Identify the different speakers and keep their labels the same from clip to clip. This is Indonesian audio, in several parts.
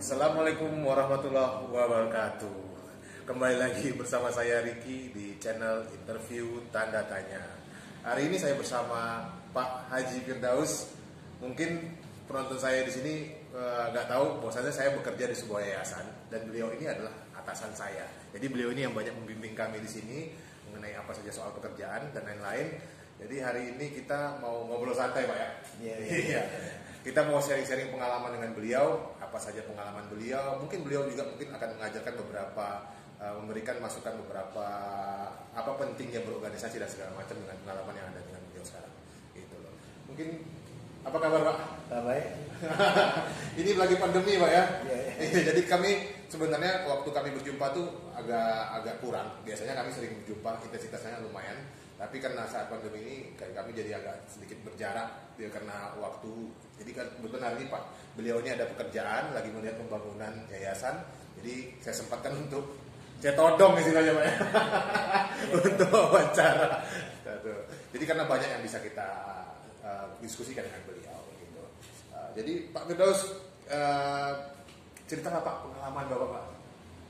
Speaker 1: Assalamualaikum warahmatullahi wabarakatuh. Kembali lagi bersama saya Ricky di channel Interview Tanda Tanya. Hari ini saya bersama Pak Haji Firdaus. Mungkin penonton saya di sini nggak tahu bahwasanya saya bekerja di sebuah yayasan dan beliau ini adalah atasan saya. Jadi beliau ini yang banyak membimbing kami di sini mengenai apa saja soal pekerjaan dan lain-lain. Jadi hari ini kita mau ngobrol santai, Pak ya. Iya. Kita mau sharing-sharing pengalaman dengan beliau, apa saja pengalaman beliau. Mungkin beliau juga akan mengajarkan beberapa, memberikan masukan beberapa apa pentingnya berorganisasi dan segala macam dengan pengalaman yang ada dengan beliau sekarang. Gitu loh. Mungkin apa kabar, Pak?
Speaker 2: Baik.
Speaker 1: Ini lagi pandemi, Pak ya.
Speaker 2: Iya.
Speaker 1: Jadi kami sebenarnya waktu kami berjumpa tuh agak kurang. Biasanya kami sering berjumpa, intensitasnya lumayan. Tapi karena saat pandemi ini kami jadi agak sedikit berjarak ya, karena waktu. Jadi kan kebetulan hari ini Pak beliau ini ada pekerjaan lagi melihat pembangunan yayasan. Jadi saya sempatkan untuk saya todong istilahnya Pak ya. Untuk wawancara. Jadi karena banyak yang bisa kita diskusikan dengan beliau gitu. Jadi Pak Firdaus, ceritalah Pak pengalaman Bapak Pak.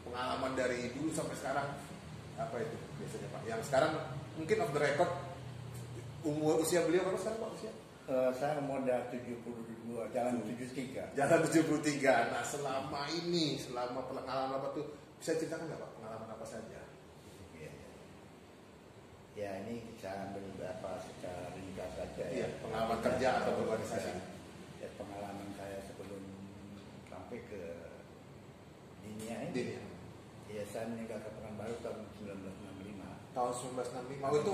Speaker 1: Pengalaman dari dulu sampai sekarang apa itu biasanya Pak? Yang sekarang mungkin off the record, usia beliau berapa sekarang Pak usia?
Speaker 2: Saya modal 72, jalan 73.
Speaker 1: Jalan 73. Nah selama pengalaman apa tuh bisa ceritakan nggak Pak? Pengalaman apa saja?
Speaker 2: Ya ini saya ambil beberapa secara ringkas saja
Speaker 1: Ya,
Speaker 2: ya.
Speaker 1: pengalaman kerja atau berorganisasi.
Speaker 2: Ya, pengalaman saya sebelum sampai ke dunia ini. Ya saya meninggal ke Pekanbaru tahun 1965.
Speaker 1: Tahun 1965. Oh itu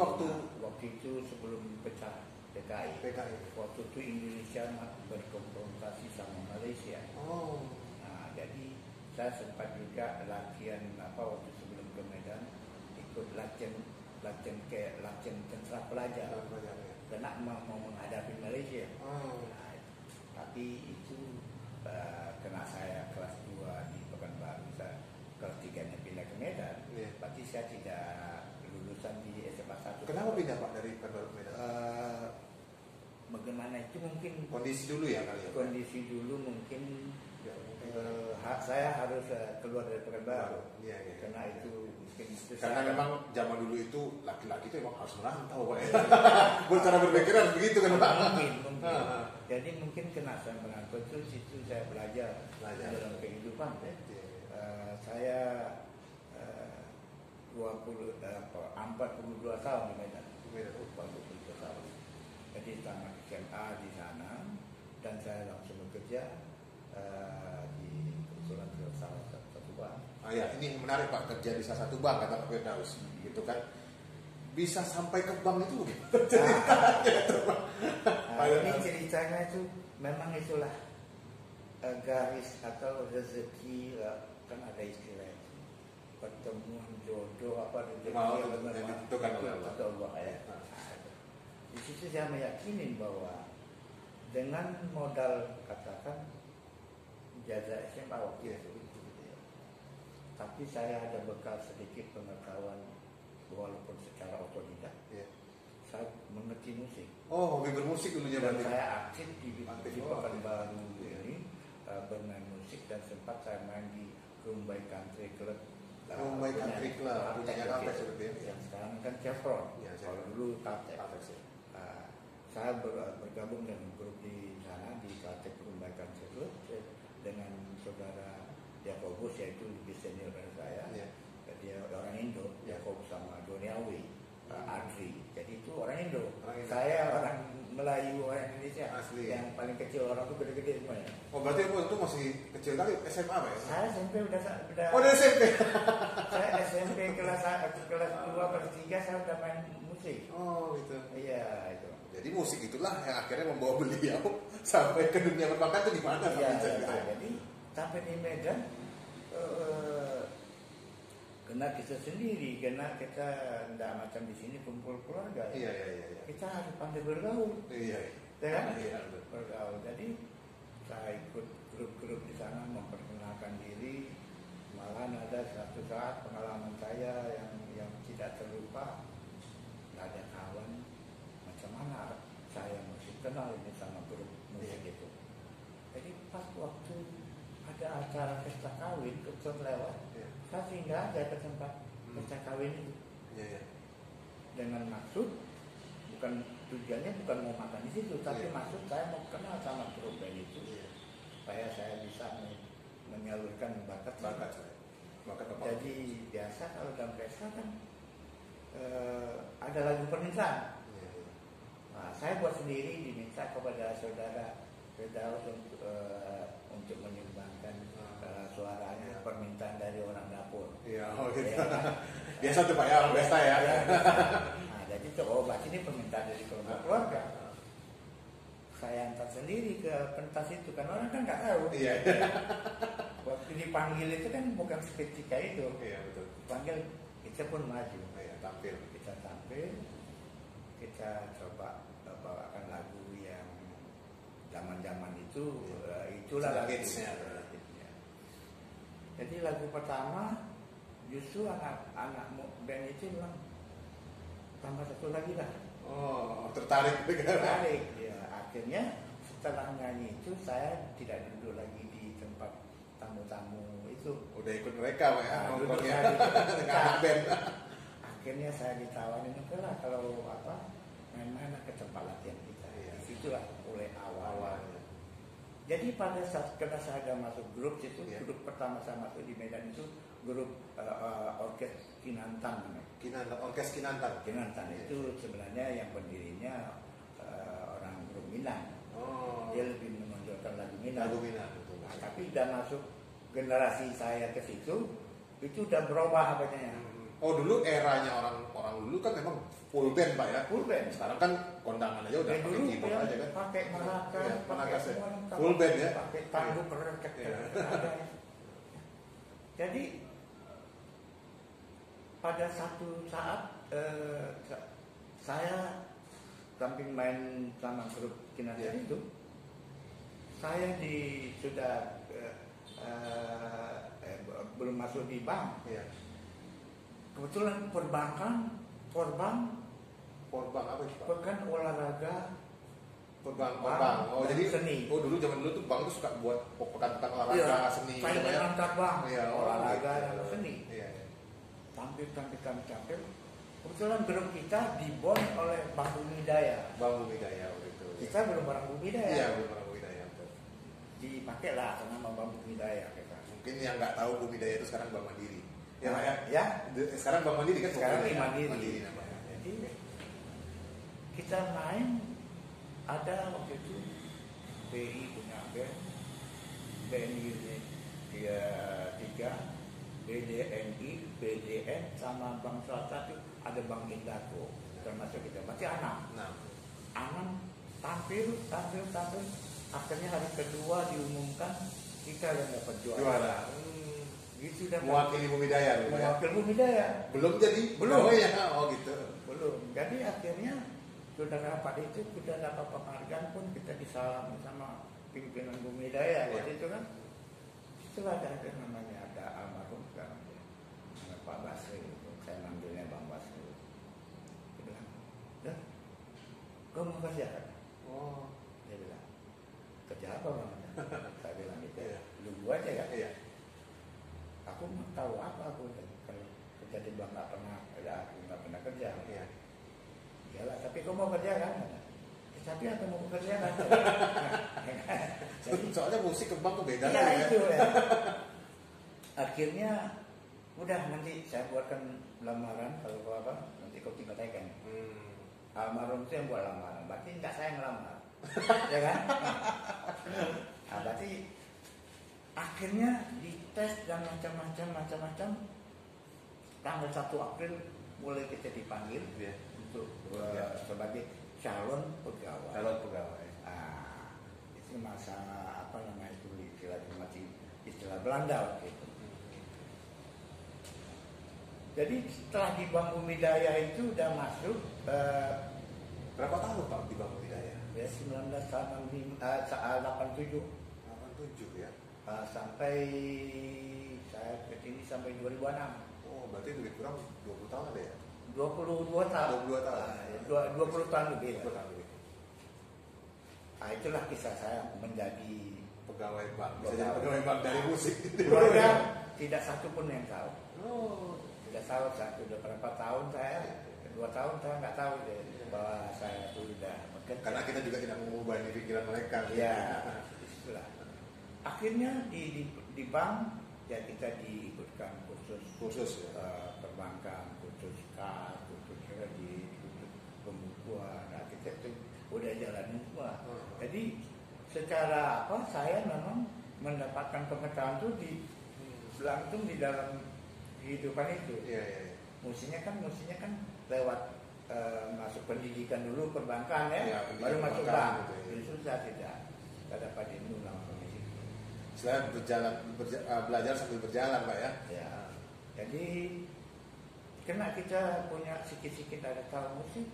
Speaker 2: waktu itu sebelum pecah PKI. Waktu itu Indonesia berkonfrontasi sama Malaysia.
Speaker 1: Oh.
Speaker 2: Nah, jadi saya sempat juga latihan waktu sebelum ke Medan, ikut latihan tentara pelajar. Karena mau menghadapi Malaysia.
Speaker 1: Oh.
Speaker 2: Nah, tapi itu kena saya kelas 2 di Pekanbaru, saya kelas 3-nya pindah ke Medan. Berarti saya tidak lulusan di SMA 1.
Speaker 1: Kenapa pindah Pak dari Pekanbaru ke Medan?
Speaker 2: Bagaimana itu mungkin
Speaker 1: Kondisi dulu ya kali ya.
Speaker 2: Kondisi dulu mungkin saya harus keluar dari Pekanbaru.
Speaker 1: Iya.
Speaker 2: Karena itu mungkin
Speaker 1: Karena memang zaman dulu itu laki-laki itu emang harus merantau Pak ya. Cara berpikir harus begitu kan Pak.
Speaker 2: Mungkin. Jadi mungkin kena saya merantau itu situ saya belajar dalam kehidupan. Saya 42 tahun di Medan. 42 tahun. Jadi tamat SMA di sana dan saya langsung bekerja di kebetulan di salah satu bank.
Speaker 1: Ya, ini menarik Pak, kerja di salah satu bank kata Pak Firdaus, gitu kan? Bisa sampai ke bank itu gitu.
Speaker 2: Ini ceritanya itu memang itulah garis atau rezeki, kan ada istilah itu. Pertemuan jodoh apa rezeki
Speaker 1: yang ditentukan oleh Allah
Speaker 2: ya. Di situ saya meyakini bahwa dengan modal katakan jasa SMA waktu itu, tapi saya ada bekal sedikit pengetahuan walaupun secara otodidak. Saya mengerti musik.
Speaker 1: Oh, hobi bermusik dulunya
Speaker 2: dan
Speaker 1: berarti.
Speaker 2: saya aktif di Pekanbaru ini bermain musik dan sempat saya main di Rumbai Country Club.
Speaker 1: Rumbai Country Club, punyanya Kaptek seperti ini.
Speaker 2: Yang sekarang kan Chevron. Kalau dulu Kaptek. Saya bergabung dengan grup di sana di Kaptek Rumbai Country Club dengan saudara Yakobus, yaitu lebih senior dari saya. Dia orang Indo, Yakobus sama Doniawi, Adri. Jadi itu orang Indo. Saya orang Melayu, orang Indonesia.
Speaker 1: Asli.
Speaker 2: Yang paling kecil orang itu gede-gede semuanya.
Speaker 1: Oh berarti itu masih kecil kali SMA Pak ya?
Speaker 2: Saya SMP udah.
Speaker 1: Oh udah SMP.
Speaker 2: Saya SMP kelas 2 kelas 3 saya udah main musik.
Speaker 1: Oh gitu.
Speaker 2: Iya itu.
Speaker 1: Jadi musik itulah yang akhirnya membawa beliau sampai ke dunia perbankan itu di mana?
Speaker 2: Iya. Jadi sampai di Medan. Kena kita sendiri, karena kita tidak macam di sini kumpul keluarga.
Speaker 1: Iya.
Speaker 2: Kita harus pandai bergaul.
Speaker 1: Iya.
Speaker 2: Kan? Bergaul. Jadi saya ikut grup-grup di sana memperkenalkan diri. Malahan ada satu saat pengalaman saya yang tidak terlupa. Tidak ada kawan. Macam mana saya mesti kenal ini sama grup musik itu. Jadi pas waktu ada ada acara pesta kawin kebetulan lewat, saya singgah aja ke tempat pesta kawin itu. Dengan maksud tujuannya bukan mau makan di situ, tapi maksud saya mau kenal sama grup band itu, supaya saya bisa menyalurkan bakat saya. Jadi biasa kalau dalam pesta kan ada lagu permintaan. Nah, saya buat sendiri, diminta kepada saudara Firdaus untuk menyumbangkan suaranya permintaan dari orang dapur.
Speaker 1: Iya, gitu.
Speaker 2: Ya, kan?
Speaker 1: Biasa tuh Pak ya, orang pesta ya.
Speaker 2: Nah, jadi berarti ini permintaan dari keluarga. Saya antar sendiri ke pentas itu, kan orang kan nggak tahu.
Speaker 1: Iya.
Speaker 2: Waktu dipanggil itu kan bukan seketika itu.
Speaker 1: Iya, betul.
Speaker 2: Panggil, kita pun maju.
Speaker 1: Iya, tampil.
Speaker 2: Kita tampil, kita coba bawakan lagu yang zaman-zaman itu, itulah
Speaker 1: hitsnya.
Speaker 2: Jadi lagu pertama justru anak band itu bilang tambah satu lagi lah.
Speaker 1: Oh, tertarik juga.
Speaker 2: Tertarik, ya. Akhirnya setelah nyanyi itu saya tidak duduk lagi di tempat tamu-tamu itu.
Speaker 1: Udah ikut mereka Pak ya, nongkrongnya dengan anak band.
Speaker 2: Akhirnya saya ditawarin, oke lah kalau main-main ke tempat latihan kita. Disitulah mulai awal-awalnya. Jadi pada saat karena saya ada masuk grup itu, grup pertama saya masuk di Medan itu grup orkes Kinantan namanya.
Speaker 1: Orkes Kinantan.
Speaker 2: Kinantan itu sebenarnya yang pendirinya orang grup Minang.
Speaker 1: Oh.
Speaker 2: Dia lebih menonjolkan lagu Minang.
Speaker 1: Betul.
Speaker 2: Nah, tapi udah masuk generasi saya ke situ, itu udah berubah apanya.
Speaker 1: Oh, dulu eranya orang dulu kan memang full band Pak ya.
Speaker 2: Full band.
Speaker 1: Sekarang kan kondangan aja udah pakai keyboard aja kan.
Speaker 2: Pakai marakas,
Speaker 1: pakai
Speaker 2: semua
Speaker 1: full band ya.
Speaker 2: Pakai tangguh pereket. Jadi pada satu saat saya samping main sama grup Kinantan itu, saya sudah belum masuk di bank. Kebetulan Porbang
Speaker 1: apa itu Pak?
Speaker 2: Pekan olahraga
Speaker 1: Porbang. Oh, jadi
Speaker 2: seni.
Speaker 1: Oh, dulu zaman dulu tuh Bang tuh suka buat pekan-pekan olahraga seni
Speaker 2: gitu ya. Angkat Bang. Olahraga dan seni.
Speaker 1: Iya.
Speaker 2: Tampil. Kebetulan grup kita dibon oleh Bang Bumidaya.
Speaker 1: Itu.
Speaker 2: Kita belum Bang Bumidaya.
Speaker 1: Iya, belum Bang Bumidaya.
Speaker 2: Dipakai lah nama Bang Bumidaya kita.
Speaker 1: Mungkin yang nggak tahu Bumidaya itu sekarang Bang Mandiri. Ya, Pak ya.
Speaker 2: Ya.
Speaker 1: Sekarang Bang Mandiri kan.
Speaker 2: Sekarang Mandiri
Speaker 1: namanya.
Speaker 2: Jadi kita main, ada waktu itu BI punya band, BNI dia 3, BDNI, BDN sama Bang Swasta itu ada Bang Indako termasuk kita masih anak tampil. Akhirnya hari kedua diumumkan kita yang dapat juara. Gitu dah.
Speaker 1: Mewakili Bumidaya dulu ya.
Speaker 2: Mewakili Bumidaya.
Speaker 1: Belum jadi.
Speaker 2: Belum
Speaker 1: ya. Oh gitu.
Speaker 2: Belum. Jadi akhirnya sudah rapat itu kita dapat penghargaan pun kita disalam sama pimpinan Bumidaya waktu itu kan. Itu ada namanya ada almarhum sekarang Pak Basri, saya manggilnya Bang Basri. Dia bilang, "Dah, kau mau kerja kan?"
Speaker 1: Oh.
Speaker 2: Dia bilang, "Kerja apa Bang?" Saya bilang gitu. Lu aja kan?
Speaker 1: Iya.
Speaker 2: Aku mau tahu apa aku kalau kerja di bank nggak pernah kerja.
Speaker 1: Iya.
Speaker 2: Iyalah, tapi kau mau kerja kan? Tapi aku mau kerja kan?
Speaker 1: Jadi soalnya musik ke bank tuh beda
Speaker 2: ya,
Speaker 1: kan ya.
Speaker 2: Itu ya. Akhirnya udah nanti saya buatkan lamaran kalau apa nanti kau tinggal tekan. Almarhum itu yang buat lamaran, berarti enggak saya ngelamar, ya kan? Nah, berarti akhirnya dites dan macam-macam. Tanggal 1 April mulai kita dipanggil untuk sebagai calon pegawai. Itu masa apa namanya itu masih istilah Belanda waktu itu. Jadi setelah di Bank Bumidaya itu udah masuk
Speaker 1: berapa tahun Pak di Bank Bumidaya?
Speaker 2: Ya 1987
Speaker 1: ya.
Speaker 2: Sampai saya kesini sampai 2006.
Speaker 1: Oh, berarti lebih kurang 20 tahun ada ya?
Speaker 2: 22 tahun.
Speaker 1: 22 tahun.
Speaker 2: 20 tahun lebih.
Speaker 1: 20 tahun lebih.
Speaker 2: Itulah kisah saya menjadi
Speaker 1: pegawai bank, bisa jadi pegawai bank dari musik.
Speaker 2: Keluarga tidak satu pun yang tahu.
Speaker 1: Oh,
Speaker 2: Tidak tahu, udah berapa tahun saya, 2 tahun saya nggak tahu deh bahwa saya itu sudah bekerja.
Speaker 1: karena kita juga tidak mengubah pikiran mereka.
Speaker 2: Ya, disitulah. Akhirnya di bank ya kita diikutkan
Speaker 1: Khusus ya.
Speaker 2: Perbankan, khusus kas, khusus kredit, khusus pembukuan. Nah, kita itu udah jalanin semua. Jadi secara apa saya memang mendapatkan pengetahuan itu langsung di dalam kehidupan itu.
Speaker 1: Iya, iya, iya.
Speaker 2: Mestinya kan lewat masuk pendidikan dulu perbankan ya,
Speaker 1: Ya,
Speaker 2: baru masuk
Speaker 1: perbankan
Speaker 2: bank.
Speaker 1: gitu ya.
Speaker 2: Jadi susah tidak dapat ilmu langsung di situ.
Speaker 1: Selain belajar sambil berjalan, Pak ya.
Speaker 2: Ya, jadi karena kita punya sikit-sikit ada tahu musik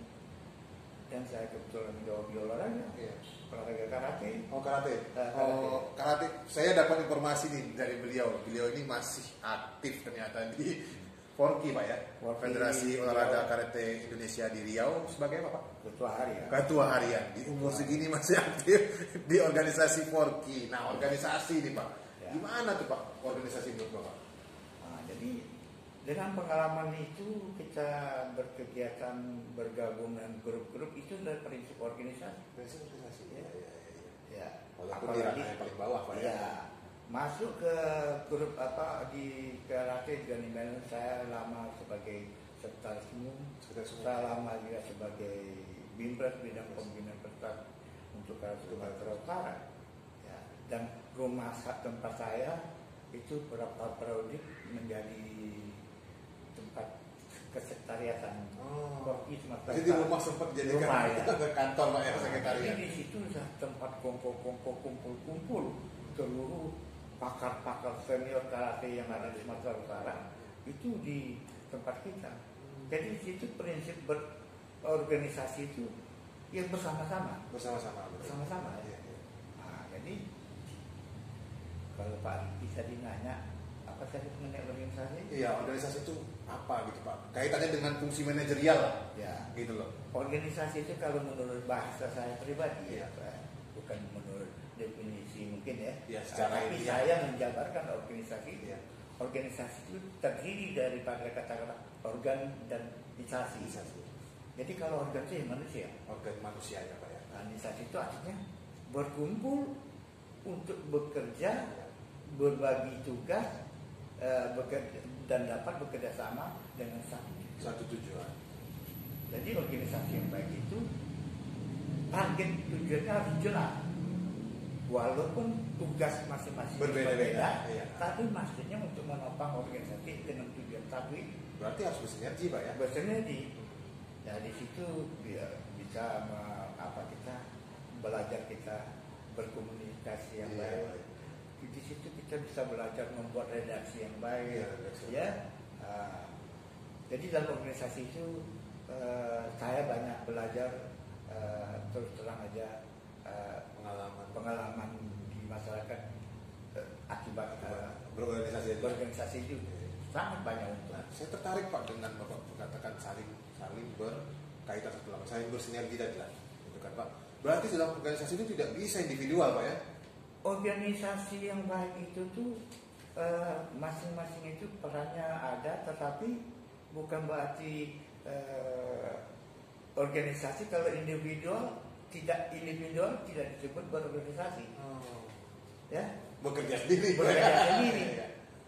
Speaker 2: dan saya kebetulan jawab biola aja,
Speaker 1: Iya.
Speaker 2: olahraga karate.
Speaker 1: Oh, karate.
Speaker 2: Karate.
Speaker 1: Oh, karate. Saya dapat informasi nih dari beliau. Beliau ini masih aktif ternyata di Forki, Pak ya.
Speaker 2: Forki,
Speaker 1: Federasi Olahraga Karate Indonesia di Riau sebagai apa, Pak?
Speaker 2: Ketua harian.
Speaker 1: Ketua harian. Di umur segini masih aktif di organisasi Forki. Nah, organisasi nih, Pak.
Speaker 2: Ya.
Speaker 1: Gimana tuh, Pak? Organisasi menurut Bapak?
Speaker 2: Nah, jadi dengan pengalaman itu kita berkegiatan bergabung dengan grup-grup itu dari prinsip organisasi.
Speaker 1: Organisasi. Ya, ya, ya.
Speaker 2: Ya.
Speaker 1: Walaupun di ranah yang paling bawah, Pak ya.
Speaker 2: Ya. Masuk ke grup apa di karate juga nih, saya lama sebagai sekretaris umum, saya lama juga sebagai bimpres bidang pembinaan prestasi untuk karate Sumatera Utara. Ya. Dan rumah tempat saya itu beberapa periode menjadi tempat kesekretariatan Forki Sumatera
Speaker 1: Jadi di rumah sempat jadi
Speaker 2: rumah, ya.
Speaker 1: kantor, Pak ya, sekretariat.
Speaker 2: Jadi di situ tempat kumpul-kumpul seluruh pakar-pakar senior karate yang ada di Sumatera Utara itu di tempat kita. Jadi di situ prinsip berorganisasi itu yang bersama-sama.
Speaker 1: Bersama-sama.
Speaker 2: Ya. Nah, jadi kalau Pak bisa dinanya apa saja mengenai organisasi?
Speaker 1: Iya, organisasi itu apa gitu, Pak? Kaitannya dengan fungsi manajerial lah.
Speaker 2: Ya.
Speaker 1: Gitu loh.
Speaker 2: Organisasi itu kalau menurut bahasa saya pribadi
Speaker 1: Iya.
Speaker 2: ya, bukan menurut definisi mungkin ya.
Speaker 1: Ya, secara
Speaker 2: tapi
Speaker 1: ilmiah.
Speaker 2: saya menjabarkan organisasi.
Speaker 1: Iya.
Speaker 2: Organisasi itu terdiri daripada kata-kata organ dan instansi. Jadi kalau organisasi manusia,
Speaker 1: Organ manusia ya, Pak ya.
Speaker 2: organisasi itu artinya berkumpul untuk bekerja, berbagi tugas, dan dapat bekerja sama dengan
Speaker 1: Satu tujuan.
Speaker 2: Jadi organisasi yang baik itu target tujuannya harus jelas. Walaupun tugas masing-masing
Speaker 1: Berbeda-beda, iya.
Speaker 2: tapi maksudnya untuk menopang organisasi dengan tujuan satu itu.
Speaker 1: Berarti harus bersinergi, Pak ya.
Speaker 2: Bersinergi. Ya di situ bisa kita belajar kita berkomunikasi yang
Speaker 1: Iya,
Speaker 2: baik. Di situ kita bisa belajar membuat redaksi yang baik.
Speaker 1: Iya, redaksi.
Speaker 2: Ya. Jadi dalam organisasi itu saya banyak belajar, terus terang aja pengalaman di masyarakat akibat berorganisasi itu sangat banyak untuk.
Speaker 1: Nah, saya tertarik, Pak, dengan Bapak mengatakan saling berkaitan satu sama saling bersinergi tadi lah, gitu kan, Pak. Berarti dalam organisasi itu tidak bisa individual, Pak ya?
Speaker 2: Organisasi yang baik itu tuh masing-masing itu perannya ada, tetapi bukan berarti organisasi kalau individual tidak disebut berorganisasi. Ya,
Speaker 1: Bekerja sendiri.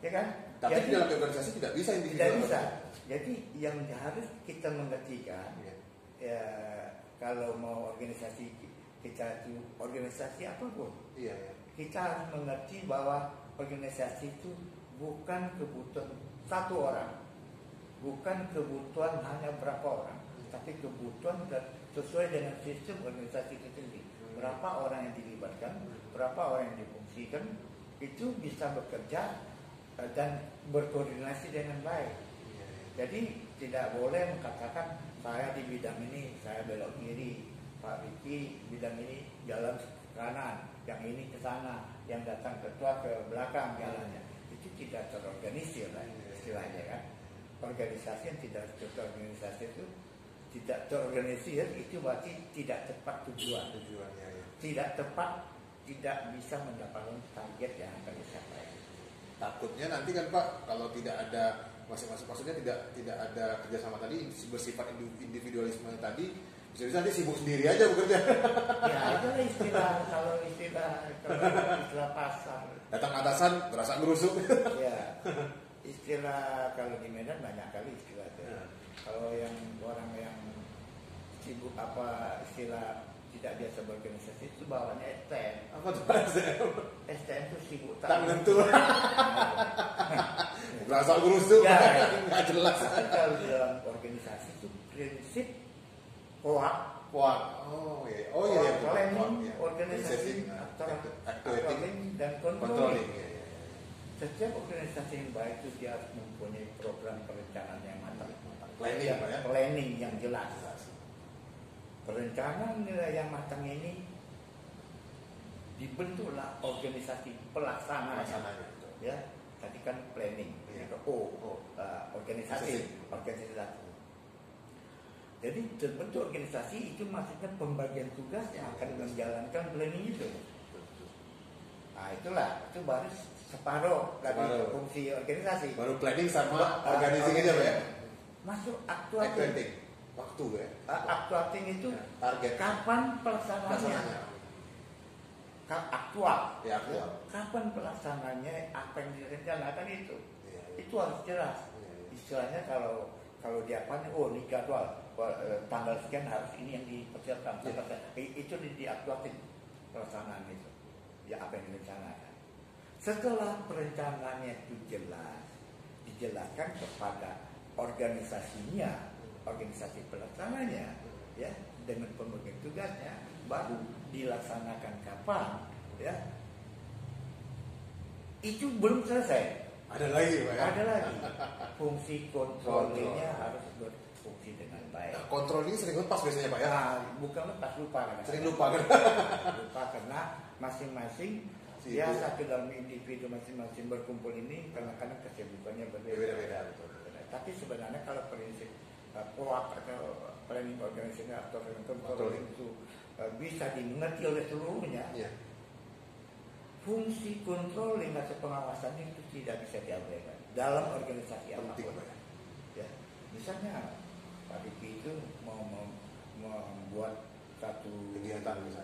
Speaker 2: ya kan?
Speaker 1: Tapi
Speaker 2: Jadi,
Speaker 1: dalam organisasi tidak bisa individual.
Speaker 2: tidak bisa. Jadi yang harus kita mengerti kan, ya kalau mau organisasi kita itu organisasi apapun,
Speaker 1: Iya, iya.
Speaker 2: kita harus mengerti bahwa organisasi itu bukan kebutuhan satu orang, bukan kebutuhan hanya berapa orang, tapi kebutuhan sesuai dengan sistem organisasi itu sendiri. Berapa orang yang dilibatkan, berapa orang yang difungsikan, itu bisa bekerja dan berkoordinasi dengan baik. Jadi tidak boleh mengatakan saya di bidang ini, saya belok kiri, Pak Riki bidang ini jalan kanan, yang ini ke sana, yang datang ketua ke belakang jalannya. Itu tidak terorganisir lah istilahnya kan. Organisasi yang tidak terorganisasi itu tidak terorganisir itu berarti tidak tepat tujuannya,
Speaker 1: Ya.
Speaker 2: tidak tepat tidak bisa mendapatkan target yang akan dicapai.
Speaker 1: Takutnya nanti kan Pak, kalau tidak ada maksudnya tidak ada kerjasama tadi bersifat individualisme tadi, bisa-bisa nanti sibuk sendiri aja bekerja.
Speaker 2: Ya itu istilah pasar.
Speaker 1: Datang atasan berasa gerusuk.
Speaker 2: Ya, istilah kalau di Medan banyak kali istilah itu.
Speaker 1: Ya.
Speaker 2: Kalau yang orang yang sibuk istilah tidak biasa berorganisasi itu bawahnya STM.
Speaker 1: Apa tuh
Speaker 2: STM itu sibuk
Speaker 1: tak menentu. Berasa gerusuk.
Speaker 2: Ya,
Speaker 1: nggak jelas.
Speaker 2: tapi kalau di dalam organisasi itu prinsip POA.
Speaker 1: Oh iya.
Speaker 2: Planning,
Speaker 1: Ya.
Speaker 2: organisasi,
Speaker 1: Activating
Speaker 2: dan
Speaker 1: controlling. Ya.
Speaker 2: Setiap organisasi yang baik itu dia harus mempunyai program perencanaan yang matang.
Speaker 1: Planning, Pak, ya?
Speaker 2: Planning yang jelas. Perencanaan yang matang ini dibentuklah organisasi pelaksananya. Ya, tadi kan planning,
Speaker 1: Ya.
Speaker 2: organisasi satu. Jadi terbentuk organisasi itu maksudnya pembagian tugas yang akan menjalankan planning itu. Nah itu baru separuh lagi fungsi organisasi.
Speaker 1: Baru planning sama organizing aja Pak ya.
Speaker 2: Masuk actuating.
Speaker 1: Waktu ya.
Speaker 2: Actuating itu
Speaker 1: target.
Speaker 2: Kapan pelaksanaannya? Aktual.
Speaker 1: Ya, aktual.
Speaker 2: Kapan pelaksanaannya? Apa yang direncanakan itu?
Speaker 1: Ya.
Speaker 2: Itu harus jelas. Istilahnya kalau di apa nih? Ini jadwal. Tanggal sekian harus ini yang dipersiapkan. Itu di actuating pelaksanaan itu. Ya apa yang direncanakan. Setelah perencanaannya itu dijelaskan kepada organisasinya, organisasi pelaksananya, ya, dengan pembagian tugasnya, baru dilaksanakan kapan, ya. Itu belum selesai.
Speaker 1: Ada lagi Pak ya.
Speaker 2: Ada lagi. Fungsi kontrolnya harus berfungsi dengan baik.
Speaker 1: Nah, kontrol ini sering lepas biasanya Pak ya.
Speaker 2: Nah, bukan lepas, lupa kan?
Speaker 1: Sering lupa kan.
Speaker 2: Lupa karena masing-masing satu dalam individu masing-masing berkumpul ini kadang-kadang kesibukannya berbeda-beda. Tapi sebenarnya kalau prinsip POAK atau planning organization atau control itu bisa dimengerti oleh seluruhnya, fungsi controlling atau pengawasan itu tidak bisa diabaikan dalam organisasi apapun. Ya, misalnya Pak Diki itu mau membuat satu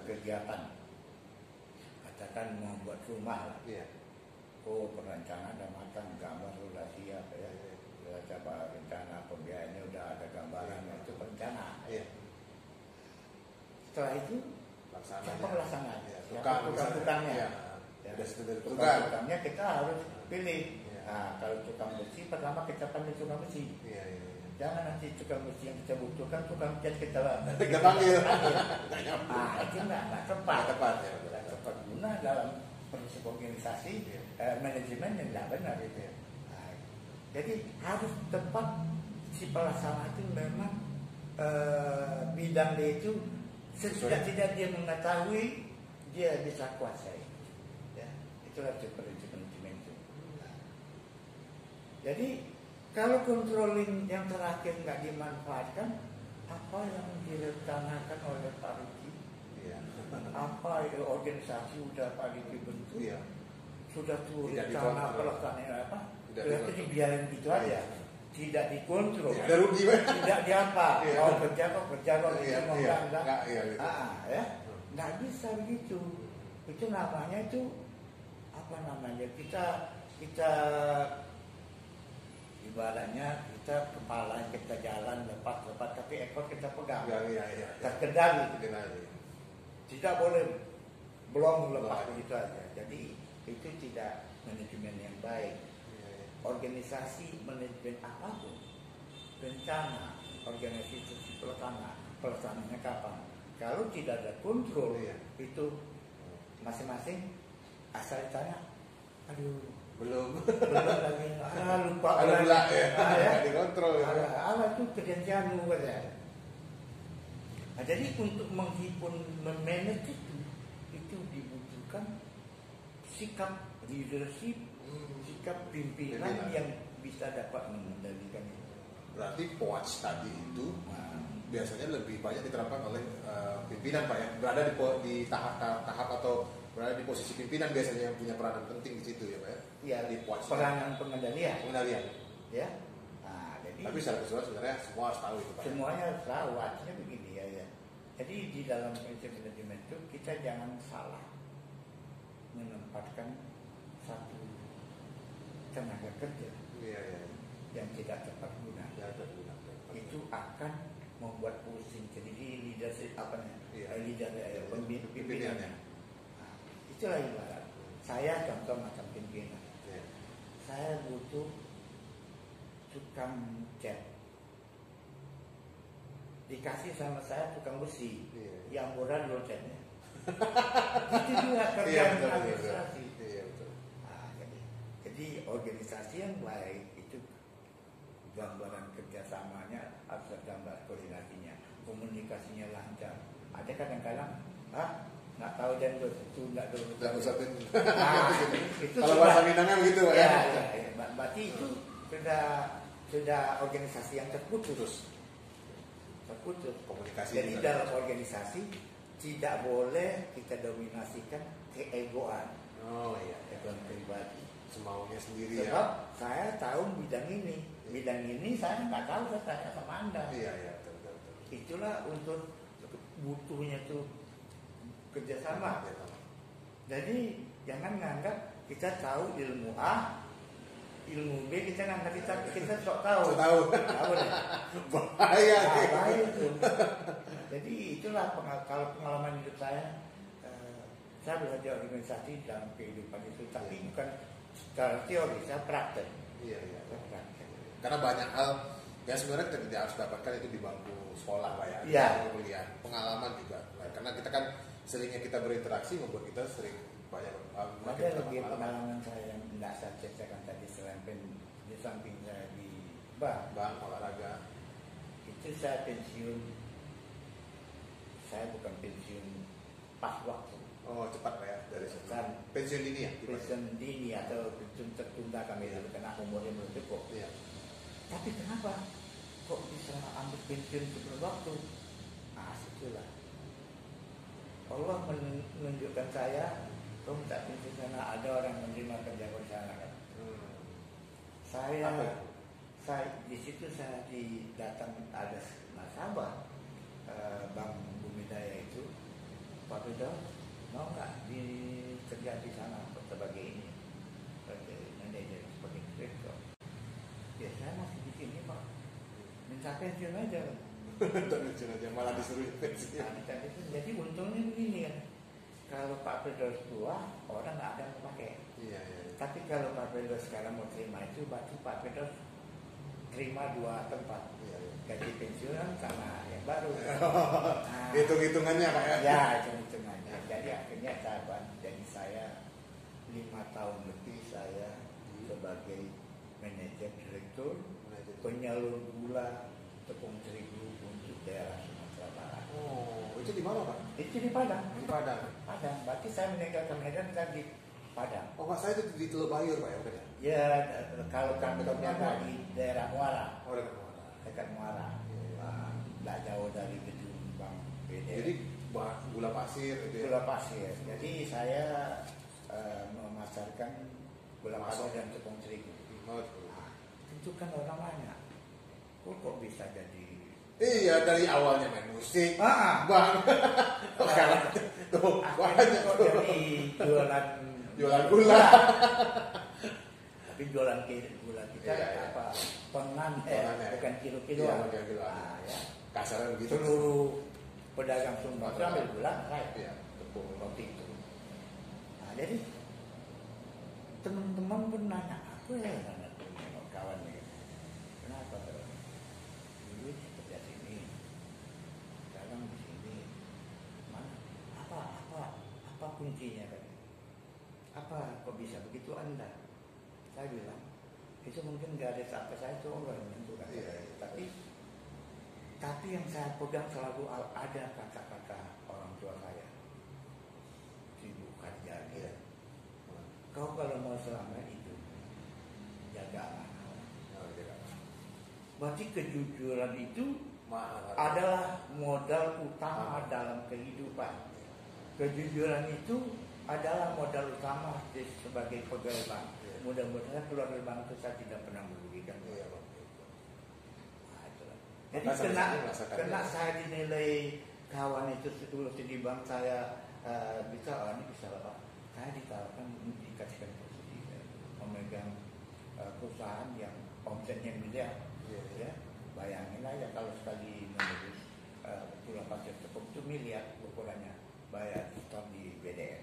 Speaker 2: kegiatan, katakan mau buat rumah lah. Perencanaan dan matang, gambar sudah siap ya. Coba rencana pembiayaannya udah ada gambaran, itu perencana. Setelah itu siapa pelaksananya? Tukang-tukangnya. Tukang-tukangnya kita harus pilih. Nah, kalau tukang bersih pertama kita panggil tukang bersih. Jangan nanti tukang bersih yang kita butuhkan tukang cat kita
Speaker 1: panggil.
Speaker 2: Itu nggak tepat. Nggak tepat guna dalam prinsip organisasi manajemen yang tidak benar itu. Jadi harus tepat si pelaksana itu memang bidang dia itu setidak-tidak dia mengetahui dia bisa kuasai. Ya, itulah prinsip manajemen itu. Jadi kalau controlling yang terakhir nggak dimanfaatkan, apa yang direncanakan oleh Pak Riki? Apa organisasi udah Pak Riki bentuk? Sudah turun rencana pelaksanaan apa? Berarti dibiarin gitu aja, tidak dikontrol,
Speaker 1: ada rugi,
Speaker 2: tidak diapa, mau kerja kok gitu, mau enggak, ya, nggak bisa begitu. Itu namanya kita ibaratnya kita kepala kita jalan lepas tapi ekor kita pegang, terkendali, tidak boleh belum lepas begitu aja. Jadi itu tidak manajemen yang baik. Organisasi manajemen apapun, rencana organisasi pelaksanaannya kapan? Kalau tidak ada kontrol, itu masing-masing asal ditanya, aduh belum lagi, lupa
Speaker 1: lagi, dikontrol.
Speaker 2: Itu kerjaan lu ya. Jadi untuk menghimpun memanage itu dibutuhkan sikap leadership, sikap pimpinan yang bisa dapat mengendalikan itu.
Speaker 1: Berarti POAC tadi itu biasanya lebih banyak diterapkan oleh pimpinan Pak ya, berada di tahap atau berada di posisi pimpinan biasanya yang punya peranan penting di situ ya Pak ya.
Speaker 2: Iya,
Speaker 1: Di pos
Speaker 2: peranan pengendalian.
Speaker 1: pengendalian.
Speaker 2: Ya. Nah, jadi
Speaker 1: Tapi secara keseluruhan sebenarnya semua harus tahu itu Pak.
Speaker 2: semuanya harus tahu, artinya begini ya. Jadi di dalam prinsip manajemen itu kita jangan salah menempatkan satu tenaga kerja
Speaker 1: Iya, iya.
Speaker 2: yang tidak tepat guna.
Speaker 1: Ya, benar.
Speaker 2: Itu akan membuat pusing. Jadi leadership apa nih?
Speaker 1: Iya.
Speaker 2: Leader
Speaker 1: Pimpinannya.
Speaker 2: pimpinannya. Nah, itulah ibarat. Saya contoh macam pimpinan.
Speaker 1: Iya.
Speaker 2: Saya butuh tukang cat. Dikasih sama saya tukang besi.
Speaker 1: Iya.
Speaker 2: Yang murah dulu catnya. Itu juga
Speaker 1: Iya,
Speaker 2: kerjaan
Speaker 1: betul.
Speaker 2: administrasi.
Speaker 1: Iya, betul.
Speaker 2: Nah, jadi organisasi yang baik itu gambaran kerjasamanya harus tergambar, koordinasinya, komunikasinya lancar. Ada kadang-kadang, nggak tahu dan itu nggak dulu.
Speaker 1: Dan usahain.
Speaker 2: Itu
Speaker 1: Kalau
Speaker 2: sudah-
Speaker 1: bahasa Minangnya begitu Pak
Speaker 2: ya,
Speaker 1: ya.
Speaker 2: ya. Berarti itu sudah organisasi yang terputus.
Speaker 1: Komunikasi.
Speaker 2: Jadi
Speaker 1: juga.
Speaker 2: dalam organisasi tidak boleh kita dominasikan keegoan,
Speaker 1: Oh iya.
Speaker 2: egoan pribadi.
Speaker 1: Semaunya sendiri
Speaker 2: Sebab
Speaker 1: ya.
Speaker 2: saya tahu bidang ini saya nggak tahu, saya tanya sama Anda.
Speaker 1: Iya, betul.
Speaker 2: Itulah untuk butuhnya tuh kerjasama.
Speaker 1: Iya, Pak.
Speaker 2: Jadi jangan nganggap kita tahu ilmu A, ilmu B kita nganggap kita sok tahu.
Speaker 1: Tahu.
Speaker 2: Tahu deh.
Speaker 1: Bahaya.
Speaker 2: Bahaya itu. Jadi itulah kalau pengalaman hidup saya belajar organisasi dalam kehidupan itu, tapi bukan secara teori, saya praktek.
Speaker 1: Iya.
Speaker 2: Saya praktek.
Speaker 1: Karena banyak hal yang sebenarnya kita tidak harus dapatkan itu di bangku sekolah Pak ya. Di
Speaker 2: Iya.
Speaker 1: bangku kuliah, pengalaman juga. Nah, karena kita kan seringnya kita berinteraksi membuat kita sering banyak
Speaker 2: Ada lagi pengalaman saya yang tidak saya ceritakan tadi selain di samping saya di bank.
Speaker 1: Bang olahraga.
Speaker 2: Itu saya pensiun. Saya bukan pensiun pas waktu.
Speaker 1: Oh cepat Pak ya dari sana.
Speaker 2: Kan.
Speaker 1: Pensiun dini ya?
Speaker 2: Pensiun dini atau pensiun tertunda kami itu karena umurnya belum cukup.
Speaker 1: Iya.
Speaker 2: Tapi kenapa kok bisa ambil pensiun sebelum waktu? Nah, situlah Allah menunjukkan saya, kau minta pensiun karena ada orang menerima kerja di sana kan.
Speaker 1: Apa?
Speaker 2: Saya di situ saya datang ada nasabah Bank Bumidaya itu, Pak Ridho mau nggak kerja di sana sebagai ini, sebagai manajer, sebagai direktur? Ya saya masih di sini Pak, minta pensiun aja.
Speaker 1: Pensiun aja malah disuruh pensiun.
Speaker 2: Jadi untungnya begini kan, kalau Pak Ridho tua orang nggak ada yang pakai.
Speaker 1: Iya.
Speaker 2: Tapi kalau Pak Ridho sekarang mau terima itu, berarti Pak Ridho terima 2 tempat.
Speaker 1: Iya.
Speaker 2: Gaji pensiunan sama yang baru. Nah,
Speaker 1: Hitung-hitungannya Pak ya.
Speaker 2: ya hitung-hitungannya. Jadi akhirnya saya 5 tahun lebih saya sebagai manajer direktur penyalur gula tepung terigu untuk daerah Sumatera Barat.
Speaker 1: Oh, itu di mana Pak?
Speaker 2: Itu di Padang.
Speaker 1: Di Padang.
Speaker 2: Padang. Berarti saya meninggalkan Medan dan di Padang.
Speaker 1: Oh Pak, saya itu di Teluk Bayur Pak ya bukan ya?
Speaker 2: Ya kalau kantornya di daerah Muara.
Speaker 1: Oh dekat mana?
Speaker 2: Dekat Muara. Tidak jauh dari gedung Bank BDN.
Speaker 1: Jadi gula pasir itu ya?
Speaker 2: Gula pasir. Jadi saya memasarkan gula pasir dan tepung terigu.
Speaker 1: Oh,
Speaker 2: Itu kan orang banyak. Kok bisa jadi?
Speaker 1: iya dari awalnya main musik,
Speaker 2: Bang.
Speaker 1: Sekarang tuh banyak
Speaker 2: Kok
Speaker 1: tuh.
Speaker 2: jadi
Speaker 1: Jualan gula.
Speaker 2: Tapi jualan gula kita
Speaker 1: Iya.
Speaker 2: apa? Pengan,
Speaker 1: Pengan, ya.
Speaker 2: bukan kilo-kilo.
Speaker 1: Iya, bukan kilo-kiloan.
Speaker 2: Ya.
Speaker 1: Kasarnya begitu.
Speaker 2: Seluruh pedagang Sumatera ambil gula, right?
Speaker 1: Iya.
Speaker 2: Tepung roti itu. Nah, jadi teman-teman pun nanya, aku ya nanya kawan nih, kenapa dulu kerja sini, sekarang di sini, mana? Apa kuncinya kan? Apa kok bisa begitu Anda? Saya bilang itu mungkin gak ada sampai saya itu orang yang menentukan.
Speaker 1: Iya.
Speaker 2: Tapi yang saya pegang selalu ada kata-kata orang tua saya. Sibuk kerja dia. Kau kalau mau selamat itu jaga amanah. Berarti kejujuran itu adalah modal utama dalam kehidupan. Kejujuran itu adalah modal utama sebagai pegawai bank. Mudah-mudahan keluar dari bank itu saya tidak pernah merugikan.
Speaker 1: Iya, Pak.
Speaker 2: Nah, itulah. Jadi kena saya dinilai kawan itu dulu di bank saya bisa ini bisa apa? Saya ditawarkan dikasihkan posisi memegang perusahaan yang omsetnya miliar. Ya, bayangin aja kalau sekali menembus pulau pasir tepung itu miliar ukurannya bayar stop di BDN.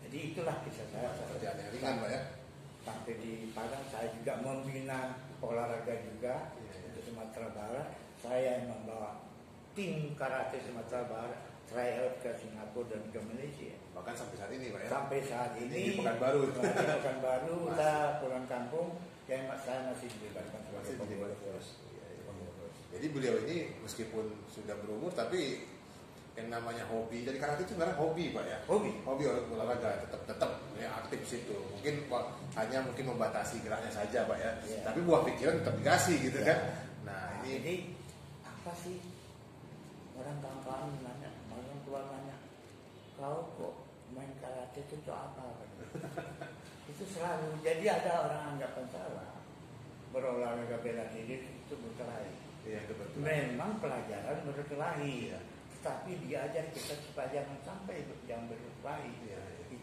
Speaker 2: Jadi itulah kisah saya.
Speaker 1: Kerjaan yang ringan, Pak ya.
Speaker 2: Sampai di Padang saya juga membina olahraga juga untuk Sumatera Barat. Saya yang membawa tim karate Sumatera Barat tryout ke Singapura dan ke Malaysia.
Speaker 1: Bahkan sampai saat ini, Pak ya.
Speaker 2: Sampai saat ini
Speaker 1: di Pekanbaru.
Speaker 2: Di Pekanbaru kita pulang kampung, yang saya masih dilibatkan sebagai pengurus.
Speaker 1: Jadi beliau ini meskipun sudah berumur tapi yang namanya hobi, jadi karate itu sebenarnya hobi, Pak ya. Hobi olahraga, tetap ya aktif situ. Mungkin Pak hanya membatasi geraknya saja, Pak ya. Tapi buah pikiran tetap dikasih gitu kan. Nah, ini
Speaker 2: jadi apa sih orang kawan-kawan nanya, orang tua nanya, kau kok main karate itu untuk apa? Itu selalu. Jadi ada orang anggapan salah berolahraga bela diri itu berkelahi.
Speaker 1: Iya, betul.
Speaker 2: Memang pelajaran berkelahi. Tapi diajar kita supaya jangan sampai yang berkelahi.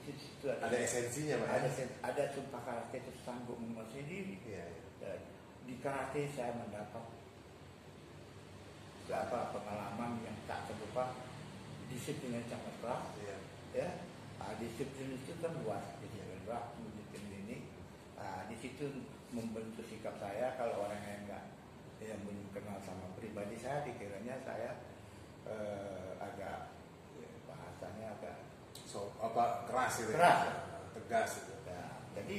Speaker 2: Itu
Speaker 1: ada esensinya, Pak.
Speaker 2: Ada sumpah karate itu sanggup menguasai diri. Di karate saya mendapat pengalaman yang tak terlupa. Disiplin yang sangat keras. Disiplin itu kan luas. Disiplin ini. Di situ membentuk sikap saya. Kalau orang yang belum kenal sama pribadi saya, dikiranya saya agak bahasanya agak
Speaker 1: keras gitu. Tegas gitu.
Speaker 2: Jadi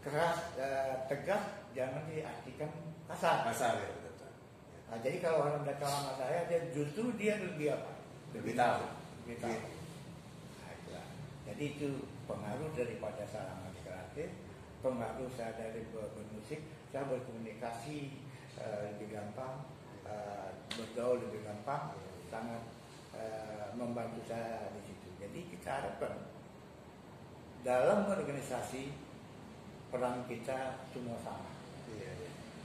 Speaker 2: keras, tegas jangan diartikan kasar.
Speaker 1: Ya, betul.
Speaker 2: Jadi kalau orang dekat sama saya, justru dia lebih apa?
Speaker 1: Lebih tahu.
Speaker 2: Jadi itu pengaruh daripada saya mengaji karate, pengaruh saya dari bermusik, saya berkomunikasi lebih gampang, bergaul lebih gampang, sangat membantu saya di situ. Jadi kita harapkan dalam organisasi peran kita semua sama,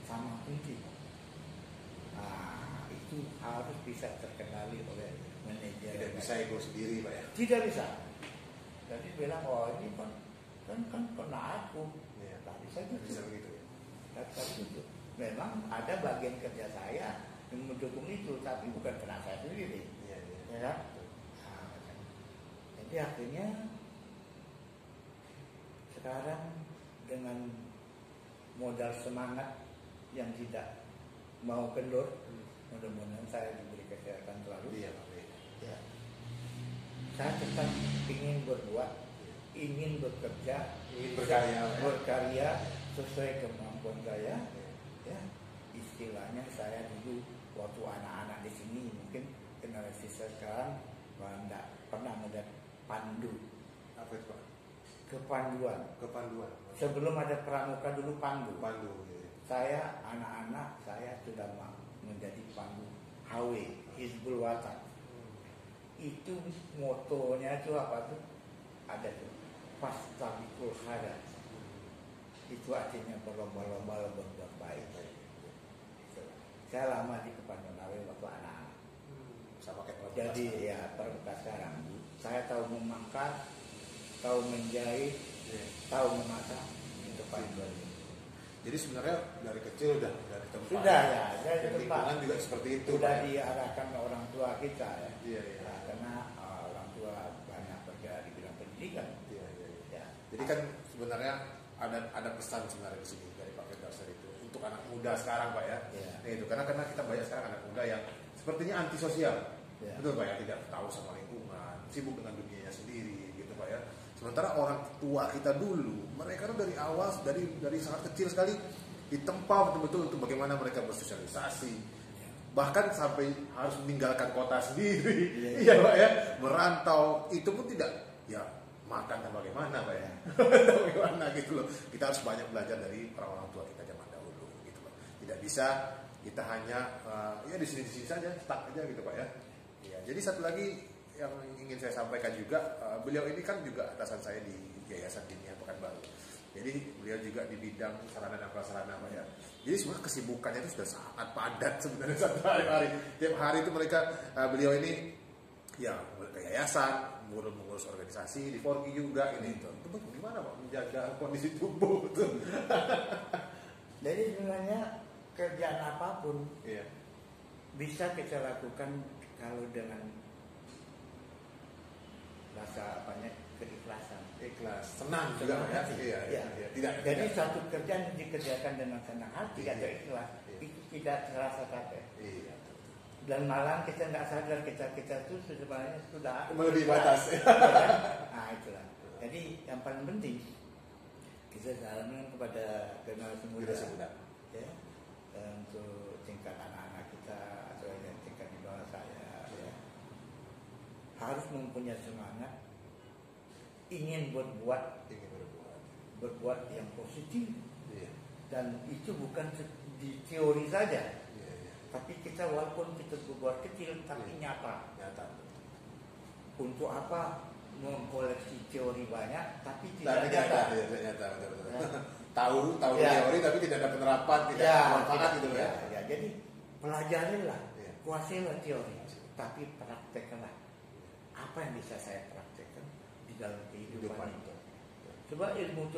Speaker 2: sama penting. Itu harus bisa terkenali oleh manajer.
Speaker 1: Tidak bisa ego sendiri, Pak ya.
Speaker 2: Tidak bisa. Jadi bilang, ini kan kena aku. Tak bisa gitu.
Speaker 1: Bisa begitu.
Speaker 2: Tak gitu. Memang ada bagian kerja saya yang mendukung itu, tapi bukan kena saya sendiri. Ya. Jadi akhirnya sekarang dengan modal semangat yang tidak mau kendor, mudah-mudahan saya diberi kesehatan selalu. Ya. Saya tetap ingin berbuat, ingin bekerja,
Speaker 1: ingin
Speaker 2: berkarya sesuai kemampuan saya. Ya, istilahnya saya dulu waktu anak-anak di sini mungkin generasi sekarang tidak pernah melihat pandu.
Speaker 1: Apa itu, Pak?
Speaker 2: Kepanduan. Sebelum ada pramuka dulu pandu. Saya anak-anak saya sudah menjadi pandu HW, Hizbul Watan. Itu motonya itu apa tuh? Ada tuh, Fastabikul Khairat. Itu artinya berlomba-lomba berbuat baik. Saya lama di Kepanduan HW waktu anak-anak. Jadi ya pramuka sekarang. Saya tahu memangkas, tahu menjahit, tahu memasak untuk panduan.
Speaker 1: Jadi sebenarnya dari kecil dari tempat.
Speaker 2: Sudah ya, dari
Speaker 1: lingkungan juga seperti itu.
Speaker 2: Sudah diarahkan orang tua kita ya.
Speaker 1: Iya.
Speaker 2: Karena orang tua banyak kerja di bidang pendidikan.
Speaker 1: Iya. Jadi kan sebenarnya ada pesan sebenarnya di sini dari Pak Firdaus itu untuk anak muda sekarang, Pak ya. Nah, itu karena kita banyak sekarang anak muda yang sepertinya antisosial. Betul, Pak ya, tidak tahu sama lingkungan, sibuk dengan dunianya sendiri gitu, Pak ya. Sementara orang tua kita dulu, mereka tuh dari awal, dari sangat kecil sekali ditempa betul-betul untuk bagaimana mereka bersosialisasi. Bahkan sampai harus meninggalkan kota sendiri, iya Pak ya, merantau. Itu pun tidak, ya makan dan bagaimana, Pak ya, bagaimana gitu loh. Kita harus banyak belajar dari orang tua kita zaman dahulu, gitu Pak. Tidak bisa kita hanya ya di sini saja, stuck aja gitu Pak ya. Ya, jadi satu lagi yang ingin saya sampaikan juga, beliau ini kan juga atasan saya di Yayasan Dinia Pekanbaru. Jadi beliau juga di bidang sarana dan prasarana Pak ya. Jadi sebenarnya kesibukannya itu sudah sangat padat sebenarnya sehari-hari. Tiap hari itu mereka beliau ini ya ke yayasan, mengurus organisasi di Forky juga ini itu. Itu bagaimana Pak menjaga kondisi tubuh itu?
Speaker 2: Jadi sebenarnya kerjaan apapun
Speaker 1: Iya.
Speaker 2: bisa kita lakukan kalau dengan rasa keikhlasan.
Speaker 1: Ikhlas, senang juga Pak ya. Iya,
Speaker 2: Ya.
Speaker 1: iya. Tidak.
Speaker 2: Jadi suatu kerjaan dikerjakan dengan senang hati,
Speaker 1: Iya.
Speaker 2: atau ikhlas,
Speaker 1: Iya.
Speaker 2: itu tidak terasa capek.
Speaker 1: Iya.
Speaker 2: Dan malam kita nggak sadar kita itu sebenarnya sudah
Speaker 1: Melebihi batas.
Speaker 2: Nah itulah. Jadi yang paling penting kita sarankan kepada generasi muda, ya, untuk tingkat anak-anak kita atau yang tingkat di bawah saya, ya, harus mempunyai semangat ingin berbuat yang positif,
Speaker 1: Iya.
Speaker 2: dan itu bukan di teori saja,
Speaker 1: Iya, iya.
Speaker 2: tapi kita walaupun kita berbuat kecil tapi nyata. Untuk apa mengkoleksi teori banyak tapi tidak nyata?
Speaker 1: Betul. Tahu
Speaker 2: Ya.
Speaker 1: teori tapi tidak ada penerapan, tidak
Speaker 2: Ya,
Speaker 1: ada manfaat gitu
Speaker 2: ya,
Speaker 1: ya.
Speaker 2: ya. Jadi pelajarilah,
Speaker 1: Ya.
Speaker 2: kuasailah teori, tapi praktekkanlah apa yang bisa saya praktekkan di dalam kehidupan itu. Sebab ilmu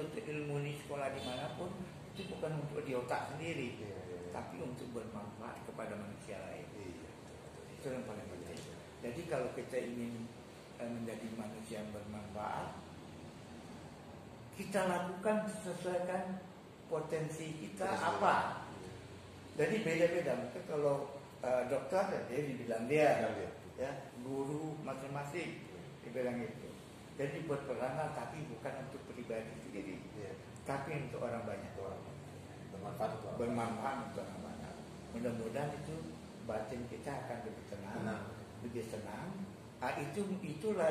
Speaker 2: di sekolah dimanapun itu bukan untuk di otak sendiri,
Speaker 1: Iya, iya, iya.
Speaker 2: tapi untuk bermanfaat kepada manusia lain.
Speaker 1: Iya.
Speaker 2: Itu yang paling penting. Jadi kalau kita ingin menjadi manusia yang bermanfaat, kita lakukan sesuaikan potensi kita apa. Jadi beda-beda. Mungkin kalau dokter dia dibilang dia, ya, guru masing-masing dibilang itu. Jadi berperan tapi bukan untuk pribadi sendiri,
Speaker 1: Iya.
Speaker 2: tapi untuk orang banyak. Bermanfaat untuk orang banyak. Mudah-mudahan itu batin kita akan lebih tenang, lebih senang. Itulah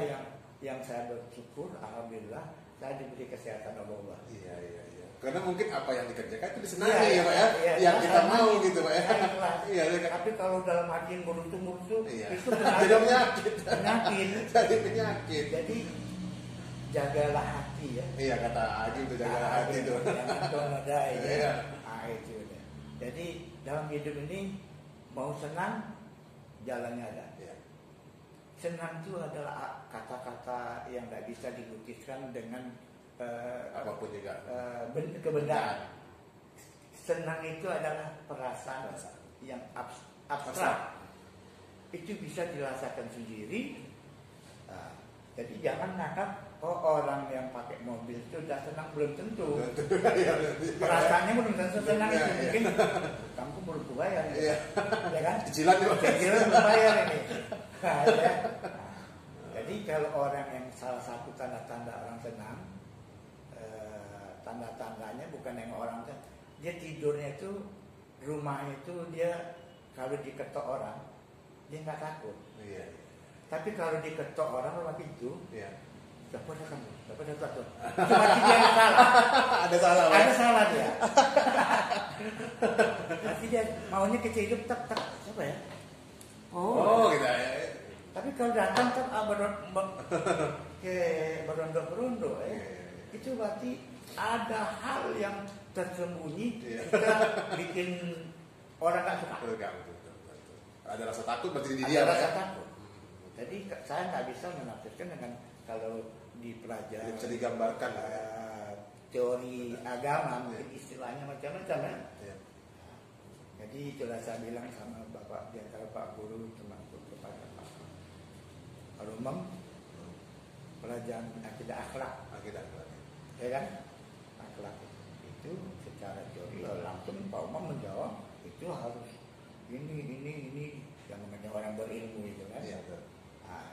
Speaker 2: yang saya bersyukur, alhamdulillah saya diberi kesehatan oleh Allah.
Speaker 1: Iya. Karena mungkin apa yang dikerjakan itu disenangi ya Pak ya.
Speaker 2: Iya,
Speaker 1: Yang kita mau
Speaker 2: senang.
Speaker 1: gitu Pak ya. Iya.
Speaker 2: Tapi kalau dalam hati merutu-merutu,
Speaker 1: Iya.
Speaker 2: itu
Speaker 1: Jadi penyakit. Jadi penyakit.
Speaker 2: Jadi jagalah hati ya.
Speaker 1: Iya kata Haji itu jaga hati itu.
Speaker 2: Jangan ternodai ya.
Speaker 1: Iya.
Speaker 2: Itu ya. Jadi dalam hidup ini mau senang, jalannya ada.
Speaker 1: Iya.
Speaker 2: Senang itu adalah kata-kata yang tidak bisa dilukiskan dengan
Speaker 1: Apapun juga.
Speaker 2: kebenaran. Senang itu adalah perasaan yang abstrak. Itu bisa dirasakan sendiri. Jadi jangan nangkap orang yang pakai mobil itu sudah senang, belum tentu. Perasaannya belum tentu senang itu. Mungkin kamu belum bayar, ya kan?
Speaker 1: Cicilan juga.
Speaker 2: Cicilan belum bayar ini. Nah, ya. Jadi kalau orang yang salah satu tanda-tanda orang senang, tanda-tandanya bukan yang orang dia tidurnya itu, rumahnya itu dia kalau diketok orang dia nggak takut.
Speaker 1: Iya.
Speaker 2: Tapi kalau diketok orang rumah pintu,
Speaker 1: Iya.
Speaker 2: dapat takut. Berarti dia nggak salah.
Speaker 1: Ada salah Pak.
Speaker 2: Ada salah dia. Nanti dia maunya kecil tak siapa ya?
Speaker 1: Oh gitu ya.
Speaker 2: Tapi kalau datang kan berondok-berondok itu berarti ada hal yang tersembunyi.
Speaker 1: Iya.
Speaker 2: Kita bikin orang nggak suka.
Speaker 1: Betul. Ada rasa takut berarti di
Speaker 2: Ada
Speaker 1: dia Pak
Speaker 2: rasa
Speaker 1: ya.
Speaker 2: takut. Jadi saya nggak bisa menafsirkan dengan kalau dipelajari
Speaker 1: Jadi bisa digambarkan Pak ya.
Speaker 2: teori agama, mungkin istilahnya macam-macam ya.
Speaker 1: Iya.
Speaker 2: Jadi itulah saya bilang sama Bapak di antara Pak Guru termasuk kepada Pak Rumem, pelajaran akidah akhlak, ya kan? Akhlak itu secara teori langsung Pak Umam menjawab itu harus ini yang namanya orang berilmu itu kan.
Speaker 1: Iya, betul.
Speaker 2: Nah,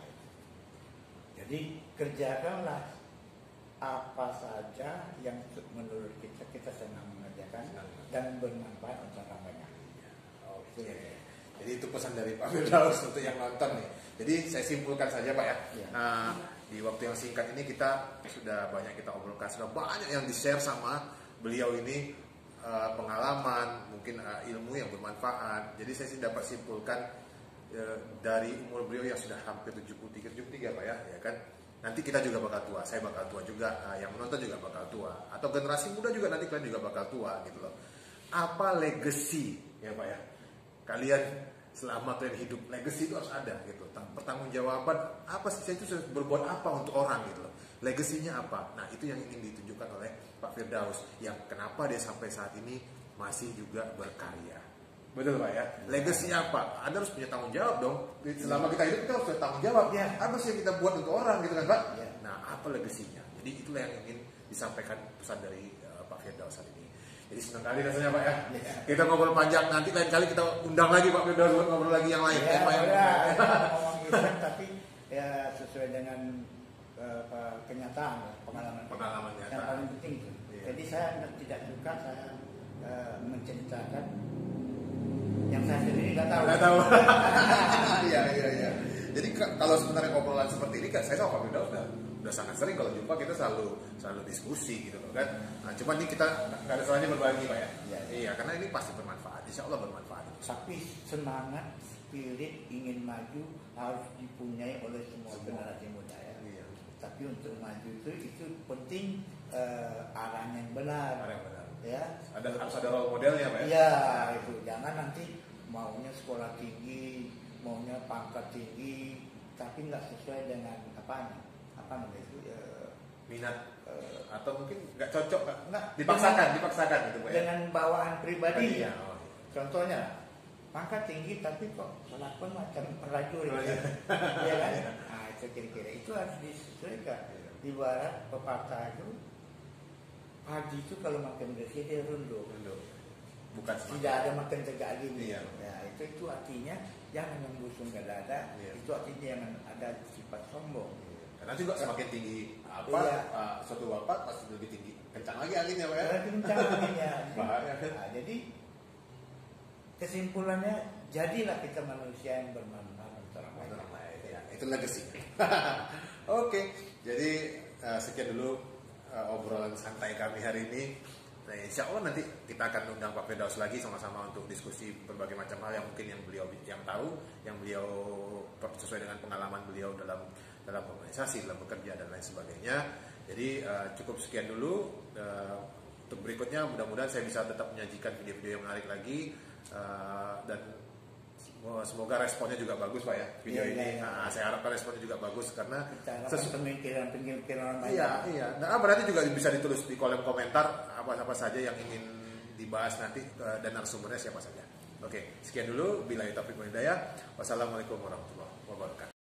Speaker 2: jadi kerjakanlah apa saja yang menurut kita senang mengerjakan dan bermanfaat untuk orang banyak.
Speaker 1: Oke. Jadi itu pesan dari Pak Firdaus untuk yang nonton nih. Jadi saya simpulkan saja Pak ya.
Speaker 2: Ya.
Speaker 1: Nah, di waktu yang singkat ini kita sudah banyak kita obrolkan, sudah banyak yang di-share sama beliau ini, pengalaman, mungkin ilmu yang bermanfaat. Jadi saya sih dapat simpulkan dari umur beliau yang sudah hampir 73 Pak ya kan. Nanti kita juga bakal tua, saya bakal tua juga, yang menonton juga bakal tua, atau generasi muda juga nanti kalian juga bakal tua gitu loh. Apa legacy ya Pak ya? Kalian selama kalian hidup, legacy itu harus ada gitu. Pertanggungjawaban apa sih, saya itu sudah berbuat apa untuk orang gitu loh. Legasinya apa? Nah itu yang ingin ditunjukkan oleh Pak Firdaus, yang kenapa dia sampai saat ini masih juga berkarya. Betul Pak ya? Legacy apa? Anda harus punya tanggung jawab dong. Selama kita hidup kita harus punya tanggung jawab.
Speaker 2: Ya.
Speaker 1: Apa sih yang kita buat untuk orang gitu kan Pak?
Speaker 2: Ya.
Speaker 1: Nah apa legasinya? Jadi itulah yang ingin disampaikan pesan dari Pak Firdaus saat ini. Jadi senang kali rasanya Pak ya.
Speaker 2: Ya.
Speaker 1: Kita ngobrol panjang, nanti lain kali kita undang lagi Pak Firdaus buat ngobrol lagi yang lain.
Speaker 2: Ya,
Speaker 1: Pak yang
Speaker 2: ngomong gitu kan, tapi ya sesuai dengan kenyataan,
Speaker 1: Pengalaman nyata.
Speaker 2: yang paling penting.
Speaker 1: Iya.
Speaker 2: Jadi saya tidak suka saya menceritakan yang saya sendiri nggak tahu.
Speaker 1: Nggak tahu. Iya. Jadi kalau sebenarnya obrolan seperti ini kan saya sama Pak Firdaus udah sangat sering kalau jumpa kita selalu diskusi gitu loh kan. Nah, cuman ini kita nggak ada salahnya berbagi Pak ya. Iya, karena ini pasti bermanfaat. Insya Allah bermanfaat.
Speaker 2: Tapi semangat, spirit ingin maju harus dipunyai oleh semua generasi muda ya.
Speaker 1: Iya.
Speaker 2: Tapi untuk maju itu penting arahnya yang benar.
Speaker 1: Arah yang benar.
Speaker 2: Ya.
Speaker 1: Harus ada role modelnya Pak ya.
Speaker 2: Iya itu. Jangan nanti maunya sekolah tinggi, maunya pangkat tinggi, tapi nggak sesuai dengan apa namanya itu
Speaker 1: Minat atau mungkin nggak cocok Pak.
Speaker 2: Nggak,
Speaker 1: Dipaksakan gitu Pak ya.
Speaker 2: dengan bawaan pribadi.
Speaker 1: Iya. Oh.
Speaker 2: Contohnya pangkat tinggi tapi kok kelakuan macam prajurit
Speaker 1: Prajurit.
Speaker 2: ya kan? Nah itu kira-kira itu harus disesuaikan. Ibarat pepatah itu pagi itu kalau makan bersih dia runduh.
Speaker 1: Bukan
Speaker 2: Tidak ada makan tegak gini.
Speaker 1: Iya.
Speaker 2: Ya, itu artinya jangan membusung ke dada.
Speaker 1: Iya.
Speaker 2: Itu artinya jangan ada sifat sombong.
Speaker 1: Karena juga semakin tinggi
Speaker 2: Iya.
Speaker 1: suatu bapak pasti lebih tinggi kencang lagi anginnya Pak ya.
Speaker 2: Berarti kencang anginnya.
Speaker 1: Bahaya.
Speaker 2: Nah, jadi kesimpulannya jadilah kita manusia yang bermanfaat untuk orang lain.
Speaker 1: Ya, itu legacy. Oke, jadi sekian dulu obrolan santai kami hari ini. Nah, insya Allah nanti kita akan undang Pak Firdaus lagi sama-sama untuk diskusi berbagai macam hal yang mungkin yang beliau yang tahu, yang beliau sesuai dengan pengalaman beliau dalam organisasi, dalam bekerja dan lain sebagainya. Jadi cukup sekian dulu. Untuk berikutnya mudah-mudahan saya bisa tetap menyajikan video-video yang menarik lagi, dan semoga responnya juga bagus Pak ya video ini. Nah, saya harapkan responnya juga bagus karena
Speaker 2: pemikiran orang
Speaker 1: iya. Nah, berarti juga bisa ditulis di kolom komentar apa saja yang ingin dibahas nanti dan narasumbernya siapa saja. Oke, sekian dulu. Billahi taufiq wal hidayah. Wassalamualaikum warahmatullahi wabarakatuh.